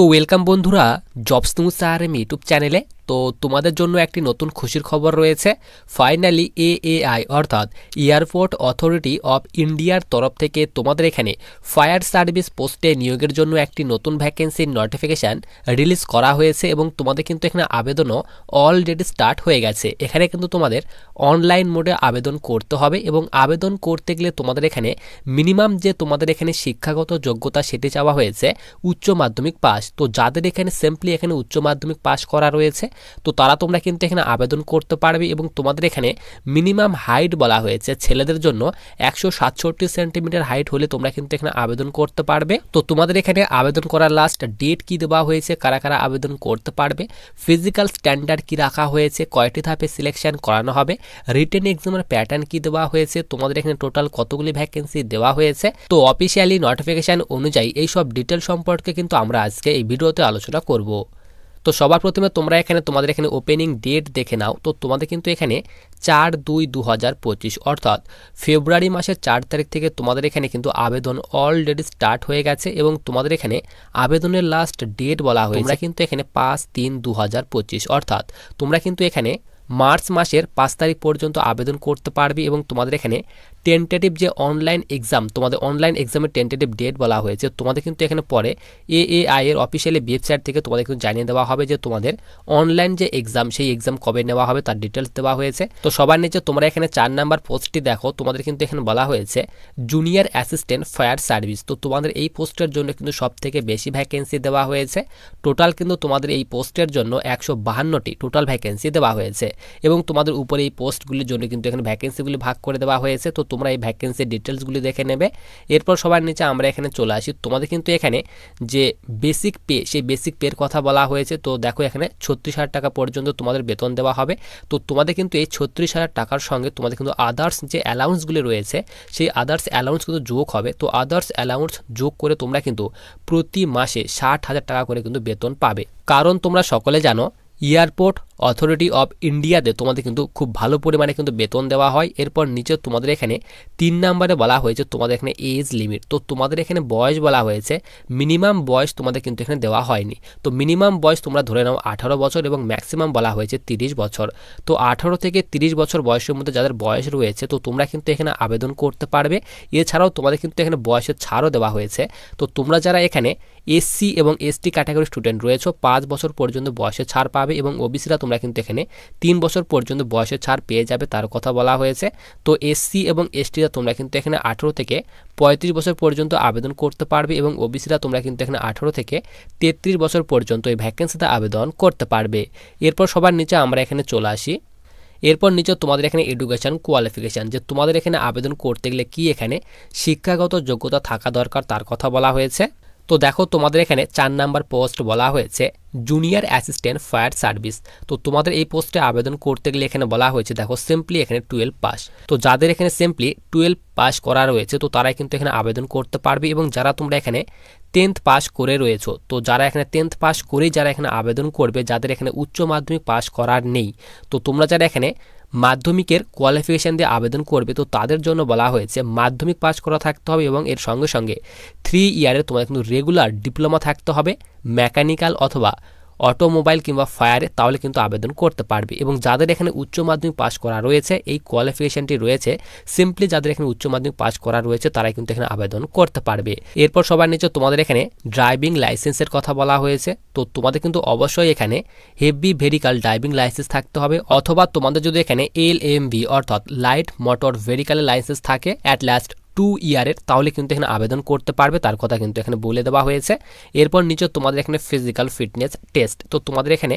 তো ওয়েলকাম বন্ধুরা jobs news RM YouTube চ্যানেলে। তো তোমাদের জন্য একটি নতুন খুশির খবর রয়েছে। ফাইনালি এএআই অর্থাৎ এয়ারপোর্ট অথরিটি অফ ইন্ডিয়ার তরফ থেকে তোমাদের এখানে ফায়ার সার্ভিস পোস্টে নিয়োগের জন্য একটি নতুন ভ্যাকেন্সির নোটিফিকেশান রিলিজ করা হয়েছে এবং তোমাদের কিন্তু এখানে আবেদনও অলরেডি স্টার্ট হয়ে গেছে। এখানে কিন্তু তোমাদের অনলাইন মোডে আবেদন করতে হবে এবং আবেদন করতে গেলে তোমাদের এখানে মিনিমাম যে তোমাদের এখানে শিক্ষাগত যোগ্যতা সেটি চাওয়া হয়েছে উচ্চ মাধ্যমিক পাস। তো যাদের এখানে সিম্পলি এখানে উচ্চ মাধ্যমিক পাস করা রয়েছে তো তারা তোমরা কিন্তু এখানে আবেদন করতে পারবে এবং তোমাদের এখানে মিনিমাম হাইট বলা হয়েছে ছেলেদের জন্য 167 সেন্টিমিটার হাইট হলে তোমরা কিন্তু এখানে আবেদন করতে পারবে। তো তোমাদের এখানে আবেদন করার লাস্ট ডেট কি দেওয়া হয়েছে, কারা কারা আবেদন করতে পারবে, ফিজিক্যাল স্ট্যান্ডার্ড কি রাখা হয়েছে, কয়টি ধাপে সিলেকশন করানো হবে, রিটেন এক্সামের প্যাটার্ন কি দেওয়া হয়েছে, তোমাদের এখানে টোটাল কতগুলি ভ্যাকেন্সি দেওয়া হয়েছে, তো অফিসিয়ালি নোটিফিকেশন অনুযায়ী এই সব ডিটেল সম্পর্কে কিন্তু আমরা আজকে এই ভিডিওতে আলোচনা করব। তো সবার প্রথমে তোমরা এখানে তোমাদের এখানে ওপেনিং ডেট দেখে নাও। তো তোমাদের কিন্তু এখানে 4/2/2025 অর্থাৎ ফেব্রুয়ারি মাসের 4 তারিখ থেকে তোমাদের এখানে কিন্তু আবেদন অলরেডি স্টার্ট হয়ে গেছে এবং তোমাদের এখানে আবেদনের লাস্ট ডেট বলা হয়েছে তোমরা কিন্তু এখানে 5/3/2025 অর্থাৎ তোমরা কিন্তু এখানে মার্চ মাসের 5 তারিখ পর্যন্ত আবেদন করতে পারবে এবং তোমাদের এখানে টেন্টেটিভ যে অনলাইন এক্সাম তোমাদের অনলাইন এক্সামের টেন্টেটিভ ডেট বলা হয়েছে তোমাদের কিন্তু এখানে পরে এএআই এর অফিসিয়ালি ওয়েবসাইট থেকে তোমাদের কিন্তু জানিয়ে দেওয়া হবে যে তোমাদের অনলাইন যে এক্সাম সেই এক্সাম কবে নেওয়া হবে তার ডিটেলস দেওয়া হয়েছে। তো সবার নিচে তোমরা এখানে 4 নাম্বার পোস্টটি দেখো, তোমাদের কিন্তু এখানে বলা হয়েছে জুনিয়র অ্যাসিস্ট্যান্ট ফায়ার সার্ভিস। তো তোমাদের এই পোস্টের জন্য কিন্তু সব থেকে বেশি ভ্যাকেন্সি দেওয়া হয়েছে। টোটাল কিন্তু তোমাদের এই পোস্টের জন্য 152টি টোটাল ভ্যাকেন্সি দেওয়া হয়েছে এবং তোমাদের উপরে এই পোস্টগুলির জন্য কিন্তু এখানে ভ্যাকেন্সিগুলি ভাগ করে দেওয়া হয়েছে। তো তোমরা এই ভ্যাকেন্সির ডিটেলসগুলি দেখে নেবে। এরপর সবার নিচে আমরা এখানে চলে আসি। তোমাদের কিন্তু এখানে যে বেসিক পে সেই বেসিক পের কথা বলা হয়েছে। তো দেখো এখানে 36,000 টাকা পর্যন্ত তোমাদের বেতন দেওয়া হবে। তো তোমাদের কিন্তু এই 36,000 টাকার সঙ্গে তোমাদের কিন্তু আদার্স যে অ্যালাউন্সগুলি রয়েছে সেই আদার্স অ্যালাউন্স কিন্তু যোগ হবে। তো আদার্স অ্যালাউন্স যোগ করে তোমরা কিন্তু প্রতি মাসে 60,000 টাকা করে কিন্তু বেতন পাবে। কারণ তোমরা সকলে জানো এয়ারপোর্ট অথরিটি অফ ইন্ডিয়াতে তোমাদের কিন্তু খুব ভালো পরিমাণে কিন্তু বেতন দেওয়া হয়। এরপর নিচে তোমাদের এখানে 3 নম্বরে বলা হয়েছে তোমাদের এখানে এজ লিমিট। তো তোমাদের এখানে বয়স বলা হয়েছে মিনিমাম বয়স তোমাদের কিন্তু এখানে দেওয়া হয়নি। তো মিনিমাম বয়স তোমরা ধরে নাও 18 বছর এবং ম্যাক্সিমাম বলা হয়েছে 30 বছর। তো 18 থেকে 30 বছর বয়সের মধ্যে যাদের বয়স রয়েছে তো তোমরা কিন্তু এখানে আবেদন করতে পারবে। এছাড়াও তোমাদের কিন্তু এখানে বয়সের ছাড়ও দেওয়া হয়েছে। তো তোমরা যারা এখানে এসসি এবং এসটি ক্যাটাগরি স্টুডেন্ট রয়েছে 5 বছর পর্যন্ত বয়সের ছাড় পাবে এবং ওবিসিরা তোমরা কিন্তু এখানে 3 বছর পর্যন্ত বয়সের ছাড় পেয়ে যাবে তার কথা বলা হয়েছে। তো এসসি এবং এসটিরা তোমরা কিন্তু এখানে 18 থেকে 35 বছর পর্যন্ত আবেদন করতে পারবে এবং ওবিসিরা তোমরা কিন্তু এখানে 18 থেকে 33 বছর পর্যন্ত এই ভ্যাকেন্সিতে আবেদন করতে পারবে। এরপর সবার নিচে আমরা এখানে চলে আসি। এরপর নিচে তোমাদের এখানে এডুকেশন কোয়ালিফিকেশান যে তোমাদের এখানে আবেদন করতে গেলে কি এখানে শিক্ষাগত যোগ্যতা থাকা দরকার তার কথা বলা হয়েছে। তো দেখো তোমাদের এখানে 4 নাম্বার পোস্ট বলা হয়েছে জুনিয়র অ্যাসিস্ট্যান্ট ফায়ার সার্ভিস। তো তোমাদের এই পোস্টে আবেদন করতে গেলে এখানে বলা হয়েছে দেখো সিম্পলি এখানে 12 পাস। তো যাদের এখানে সিম্পলি 12 পাস করা রয়েছে তো তারাই কিন্তু এখানে আবেদন করতে পারবে এবং যারা তোমরা এখানে 10th পাস করে রয়েছো তো যারা এখানে 10th পাস করেই যারা এখানে আবেদন করবে যাদের এখানে উচ্চ মাধ্যমিক পাস করার নেই তো তোমরা যারা এখানে মাধ্যমিকের কোয়ালিফিকেশান দিয়ে আবেদন করবে তো তাদের জন্য বলা হয়েছে মাধ্যমিক পাস করা থাকতে হবে এবং এর সঙ্গে সঙ্গে 3 ইয়ারের তোমাদের কিন্তু রেগুলার ডিপ্লোমা থাকতে হবে মেকানিক্যাল অথবা অটোমোবাইল কিংবা ফায়ারে, তাহলে কিন্তু আবেদন করতে পারবে। এবং যাদের এখানে উচ্চ মাধ্যমিক পাস করা রয়েছে এই কোয়ালিফিকেশানটি রয়েছে সিম্পলি যাদের এখানে উচ্চ মাধ্যমিক পাস করা রয়েছে তারাই কিন্তু এখানে আবেদন করতে পারবে। এরপর সবার নিচে তোমাদের এখানে ড্রাইভিং লাইসেন্সের কথা বলা হয়েছে। তো তোমাদের কিন্তু অবশ্যই এখানে হেভি ভেহিক্যাল ড্রাইভিং লাইসেন্স থাকতে হবে অথবা তোমাদের যদি এখানে LMV অর্থাৎ লাইট মোটর ভেহিক্যালের লাইসেন্স থাকে অ্যাট লাস্ট 2 ইয়ারের তাহলে কিন্তু এখানে আবেদন করতে পারবে তার কথা কিন্তু এখানে বলে দেওয়া হয়েছে। এরপর নিচে তোমাদের এখানে ফিজিক্যাল ফিটনেস টেস্ট। তো তোমাদের এখানে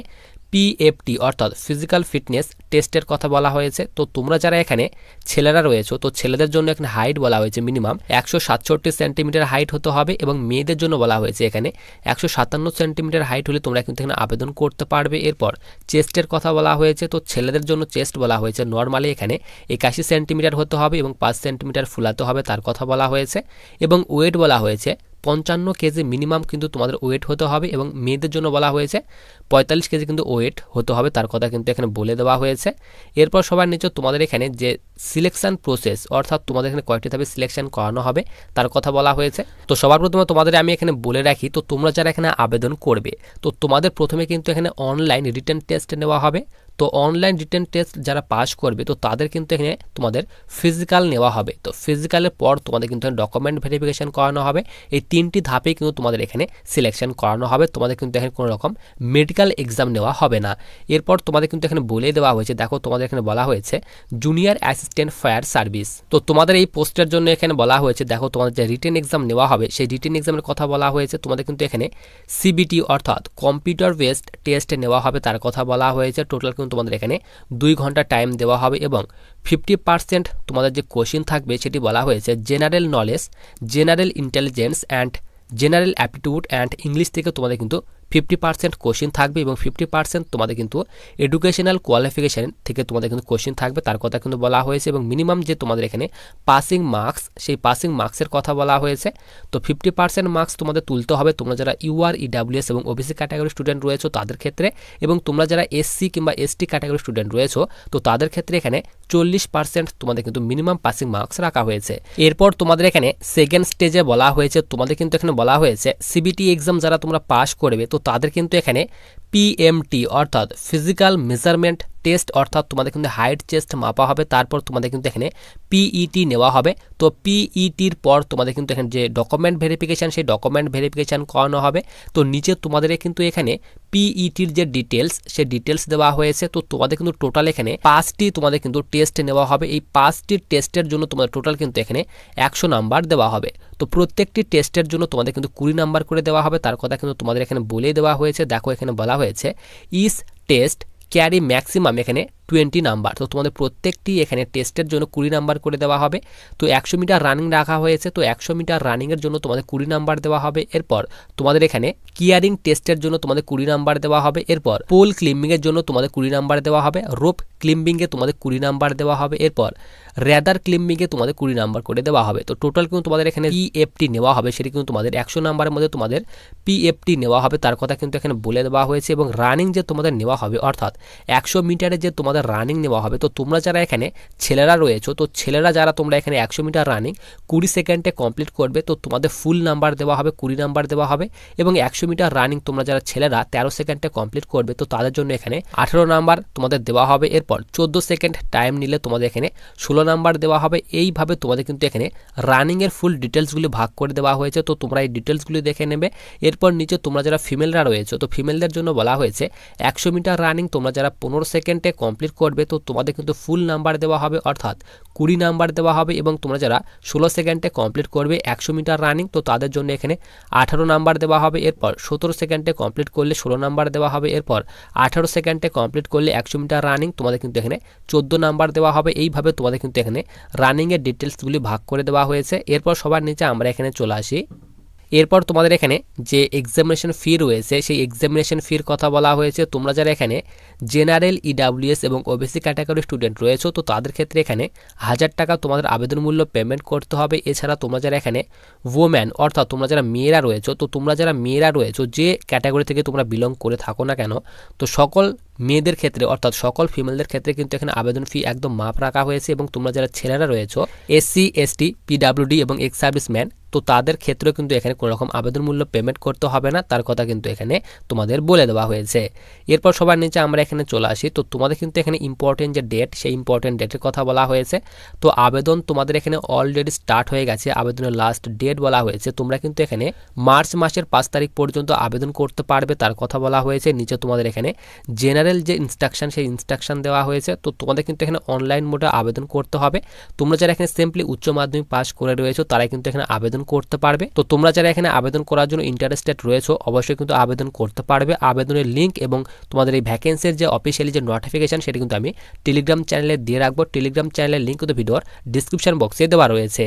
PFT অর্থাৎ ফিজিক্যাল ফিটনেস টেস্টের কথা বলা হয়েছে। তো তোমরা যারা এখানে ছেলেরা রয়েছে তো ছেলেদের জন্য এখানে হাইট বলা হয়েছে মিনিমাম 167 সেন্টিমিটার হাইট হতে হবে এবং মেয়েদের জন্য বলা হয়েছে এখানে 157 সেন্টিমিটার হাইট হলে তোমরা কিন্তু এখানে আবেদন করতে পারবে। এরপর চেস্টের কথা বলা হয়েছে। তো ছেলেদের জন্য চেস্ট বলা হয়েছে নর্মালি এখানে 81 সেন্টিমিটার হতে হবে এবং 5 সেন্টিমিটার ফুলাতে হবে তার কথা বলা হয়েছে এবং ওয়েট বলা হয়েছে 55 কেজি মিনিমাম কিন্তু তোমাদের ওয়েট হতে হবে এবং মেয়েদের জন্য বলা হয়েছে 45 কেজি কিন্তু ওয়েট হতে হবে, তার কথা কিন্তু এখানে বলে দেওয়া হয়েছে। এরপর সবার নিচে তোমাদের এখানে যে সিলেকশন প্রসেস অর্থাৎ তোমাদের এখানে কয়েকটি ধাপে সিলেকশন করানো হবে তার কথা বলা হয়েছে। তো সবার প্রথমে তোমাদের আমি এখানে বলে রাখি, তো তোমরা যারা এখানে আবেদন করবে তো তোমাদের প্রথমে কিন্তু এখানে অনলাইন রিটেন টেস্ট নেওয়া হবে। তো অনলাইন রিটেন টেস্ট যারা পাস করবে তো তাদের কিন্তু এখানে তোমাদের ফিজিক্যাল নেওয়া হবে। তো ফিজিক্যালের পর তোমাদের কিন্তু ডকুমেন্ট ভেরিফিকেশন করানো হবে। এই 3টি ধাপে কিন্তু তোমাদের এখানে সিলেকশন করানো হবে, তোমাদের কিন্তু এখানে কোনো রকম মেডিকেল এক্সাম নেওয়া হবে না। এরপর তোমাদের কিন্তু এখানে বলে দেওয়া হয়েছে, দেখো তোমাদের এখানে বলা হয়েছে জুনিয়র অ্যাসিস্ট্যান্ট ফায়ার সার্ভিস। তো তোমাদের এই পোস্টের জন্য এখানে বলা হয়েছে, দেখো তোমাদের যে রিটেন এক্সাম নেওয়া হবে সেই রিটেন এক্সামের কথা বলা হয়েছে। তোমাদের কিন্তু এখানে সিবিটি অর্থাৎ কম্পিউটার বেসড টেস্ট নেওয়া হবে তার কথা বলা হয়েছে। টোটাল কিন্তু তোমাদের এখানে 2 ঘন্টা টাইম দেওয়া হবে এবং 50% তোমাদের যে কোশ্চিন থাকবে সেটি বলা হয়েছে general knowledge, general intelligence and general aptitude and English থেকে তোমাদের কিন্তু 50% কোশ্চিন থাকবে এবং 50% তোমাদের কিন্তু এডুকেশনাল কোয়ালিফিকেশান থেকে তোমাদের কিন্তু কোশ্চিন থাকবে তার কথা কিন্তু বলা হয়েছে। এবং মিনিমাম যে তোমাদের এখানে পাসিং মার্কস সেই পাসিং মার্কসের কথা বলা হয়েছে। তো 50% মার্কস তোমাদের তুলতে হবে তোমরা যারা ইউআর, ইডাব্লিউএস এবং ওবিসি ক্যাটাগরি স্টুডেন্ট রয়েছো তাদের ক্ষেত্রে, এবং তোমরা যারা এসসি কিংবা এসটি ক্যাটাগরি স্টুডেন্ট রয়েছো তো তাদের ক্ষেত্রে এখানে 40% তোমাদের কিন্তু মিনিমাম পাসিং মার্কস রাখা হয়েছে। এরপর তোমাদের এখানে সেকেন্ড স্টেজে বলা হয়েছে, তোমাদের কিন্তু এখানে বলা হয়েছে সিবিটি এক্সাম যারা তোমরা পাস করবে তো তাদের কিন্তু এখানে পিএমটি অর্থাৎ ফিজিক্যাল মেজারমেন্ট টেস্ট অর্থাৎ তোমাদের কিন্তু হাইট চেস্ট মাপা হবে। তারপর তোমাদের কিন্তু এখানে পিইটি নেওয়া হবে। তো পিইটির পর তোমাদের কিন্তু এখানে যে ডকুমেন্ট ভেরিফিকেশান সেই ডকুমেন্ট ভেরিফিকেশান করানো হবে। তো নিচে তোমাদের কিন্তু এখানে পিইটির যে ডিটেলস সেই ডিটেলস দেওয়া হয়েছে। তো তোমাদের কিন্তু টোটাল এখানে 5টি তোমাদের কিন্তু টেস্ট নেওয়া হবে। এই 5টি টেস্টের জন্য তোমাদের টোটাল কিন্তু এখানে 100 নাম্বার দেওয়া হবে। তো প্রত্যেকটি টেস্টের জন্য তোমাদের কিন্তু 20 নাম্বার করে দেওয়া হবে তার কথা কিন্তু তোমাদের এখানে বলে দেওয়া হয়েছে। দেখো এখানে বলা হয়েছে ইস টেস্ট ক্যারি ম্যাক্সিমাম এখানে 20 নাম্বার। তো তোমাদের প্রত্যেকটি এখানে টেস্টের জন্য 20 নাম্বার করে দেওয়া হবে। তো 100 মিটার রানিং রাখা হয়েছে, তো 100 মিটার রানিংয়ের জন্য তোমাদের 20 নাম্বার দেওয়া হবে। এরপর তোমাদের এখানে কিয়ারিং টেস্টের জন্য তোমাদের 20 নাম্বার দেওয়া হবে। এরপর পোল ক্লিম্বিংয়ের জন্য তোমাদের 20 নাম্বার দেওয়া হবে। রোপ ক্লিম্বিংয়ে তোমাদের 20 নাম্বার দেওয়া হবে। এরপর র্যাদার ক্লিম্বিংয়ে তোমাদের 20 নাম্বার করে দেওয়া হবে। তো টোটাল কিন্তু তোমাদের এখানে পিএফটি নেওয়া হবে, সেটি কিন্তু তোমাদের 100 নাম্বারের মধ্যে তোমাদের পিএফটি নেওয়া হবে তার কথা কিন্তু এখানে বলে দেওয়া হয়েছে। এবং রানিং যে তোমাদের নেওয়া হবে অর্থাৎ 100 মিটারে যে তোমাদের রানিং নেওয়া হবে, তো তোমরা যারা এখানে ছেলেরা রয়েছো তো ছেলেরা যারা তোমরা এখানে 100 মিটার রানিং 20 সেকেন্ডে কমপ্লিট করবে তো তোমাদের ফুল নাম্বার দেওয়া হবে, 20 নাম্বার দেওয়া হবে। এবং 100 মিটার রানিং তোমরা যারা ছেলেরা 13 সেকেন্ডে কমপ্লিট করবে তো তাদের জন্য এখানে 18 নাম্বার তোমাদের দেওয়া হবে। এরপর 14 সেকেন্ড টাইম নিলে তোমাদের এখানে 16 নাম্বার দেওয়া হবে। এইভাবে তোমাদের কিন্তু এখানে রানিংয়ের ফুল ডিটেলসগুলি ভাগ করে দেওয়া হয়েছে। তো তোমরা এই ডিটেলসগুলি দেখে নেবে। এরপর নিচে তোমরা যারা ফিমেলরা রয়েছো তো ফিমেলদের জন্য বলা হয়েছে 100 মিটার রানিং তোমরা যারা 15 সেকেন্ডে কমপ্লিট করবে তো তোমাদের কিন্তু ফুল নাম্বার দেওয়া হবে অর্থাৎ 20 নাম্বার দেওয়া হবে। এবং তোমরা যারা 16 সেকেন্ডে কমপ্লিট করবে 100 মিটার রানিং তো তাদের জন্য এখানে 18 নাম্বার দেওয়া হবে। এরপর 17 সেকেন্ডে কমপ্লিট করলে 16 নাম্বার দেওয়া হবে। এরপর 18 সেকেন্ডে কমপ্লিট করলে 100 মিটার রানিং তোমাদের কিন্তু এখানে 14 নাম্বার দেওয়া হবে। এইভাবে তোমাদের কিন্তু এখানে রানিংয়ের ডিটেলসগুলি ভাগ করে দেওয়া হয়েছে। এরপর সবার নিচে আমরা এখানে চলে আসি। এরপর তোমাদের এখানে যে এক্সামিনেশন ফি রয়েছে সেই এক্সামিনেশন ফির কথা বলা হয়েছে। তোমরা যারা এখানে জেনারেল, ইডাব্লিউএস এবং ওবিসি ক্যাটাগরি স্টুডেন্ট রয়েছো তো তাদের ক্ষেত্রে এখানে 1000 টাকা তোমাদের আবেদন মূল্য পেমেন্ট করতে হবে। এছাড়া তোমরা যারা এখানে ওম্যান অর্থাৎ তোমরা যারা মেয়েরা রয়েছো তো তোমরা যারা মেয়েরা রয়েছো যে ক্যাটাগরি থেকে তোমরা বিলং করে থাকো না কেন তো সকল মেয়েদের ক্ষেত্রে অর্থাৎ সকল ফিমেলদের ক্ষেত্রে কিন্তু এখানে আবেদন ফি একদম মাপ রাখা হয়েছে। এবং তোমরা যারা ছেলেরা রয়েছো এসসি, এসটি, পিডাব্লিউডি এবং এক্স সার্ভিসম্যান তো তাদের ক্ষেত্রেও কিন্তু এখানে কোনো রকম আবেদন মূল্য পেমেন্ট করতে হবে না তার কথা কিন্তু এখানে তোমাদের বলে দেওয়া হয়েছে। এরপর সবার নিচে আমরা এখানে চলে আসি। তো তোমাদের কিন্তু এখানে ইম্পর্টেন্ট যে ডেট সেই ইম্পর্টেন্ট ডেটের কথা বলা হয়েছে। তো আবেদন তোমাদের এখানে অলরেডি স্টার্ট হয়ে গেছে। আবেদনের লাস্ট ডেট বলা হয়েছে তোমরা কিন্তু এখানে মার্চ মাসের 5 তারিখ পর্যন্ত আবেদন করতে পারবে তার কথা বলা হয়েছে। নিচে তোমাদের এখানে জেনারেল যে ইনস্ট্রাকশন সেই ইনস্ট্রাকশন দেওয়া হয়েছে। তো তোমাদের কিন্তু এখানে অনলাইন মোডে আবেদন করতে হবে। তোমরা যারা এখানে সিম্পলি উচ্চ মাধ্যমিক পাস করে রয়েছো তারাই কিন্তু এখানে আবেদন করতে পারবে। তো তোমরা যারা এখানে আবেদন করার জন্য ইন্টারেস্টেড রয়েছো অবশ্যই কিন্তু আবেদন করতে পারবে। আবেদনের লিঙ্ক এবং তোমাদের এই ভ্যাকেন্সির যে অফিসিয়ালি যে নোটিফিকেশন সেটা কিন্তু আমি টেলিগ্রাম চ্যানেলে দিয়ে রাখবো। টেলিগ্রাম চ্যানেলের লিঙ্ক কিন্তু ভিডিওর ডিসক্রিপশন বক্সে দেওয়া রয়েছে।